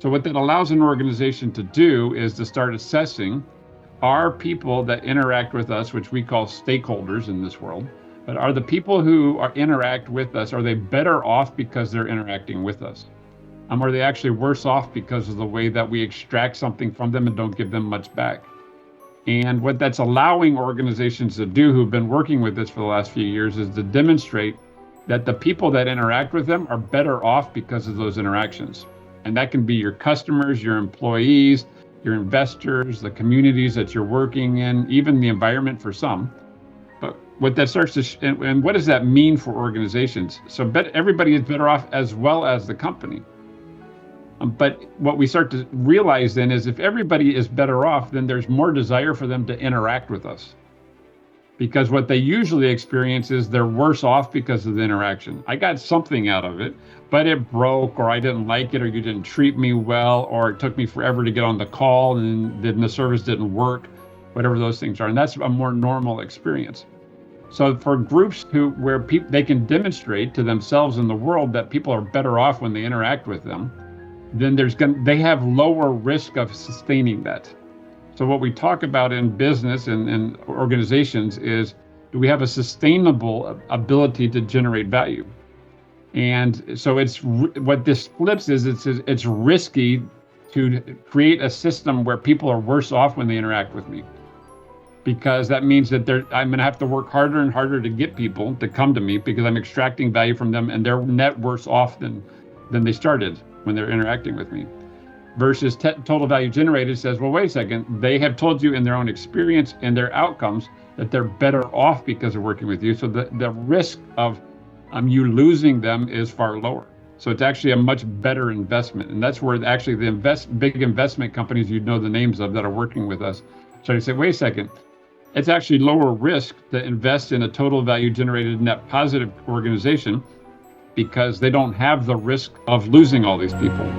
So what that allows an organization to do is to start assessing, are people that interact with us, which we call stakeholders in this world, but are the people who interact with us, are they better off because they're interacting with us? Are they actually worse off because of the way that we extract something from them and don't give them much back? And what that's allowing organizations to do who've been working with this for the last few years is to demonstrate that the people that interact with them are better off because of those interactions. And that can be your customers, your employees, your investors, the communities that you're working in, even the environment for some. But what that starts to, and what does that mean for organizations? So everybody is better off as well as the company. But what we start to realize then is if everybody is better off, then there's more desire for them to interact with us. Because what they usually experience is they're worse off because of the interaction. I got something out of it, but it broke, or I didn't like it, or you didn't treat me well, or it took me forever to get on the call and then the service didn't work, whatever those things are. And that's a more normal experience. So for groups where they can demonstrate to themselves and the world that people are better off when they interact with them, then they have lower risk of sustaining that. So what we talk about in business and organizations is, do we have a sustainable ability to generate value? And so what this flips is it's risky to create a system where people are worse off when they interact with me, because that means that I'm going to have to work harder and harder to get people to come to me because I'm extracting value from them, and they're net worse off than they started when they're interacting with me. Versus total value generated says, well, wait a second, they have told you in their own experience and their outcomes that they're better off because of working with you. So the risk of you losing them is far lower. So it's actually a much better investment. And that's where actually the big investment companies, you know the names of, that are working with us. So you say, wait a second, it's actually lower risk to invest in a total value generated net positive organization because they don't have the risk of losing all these people.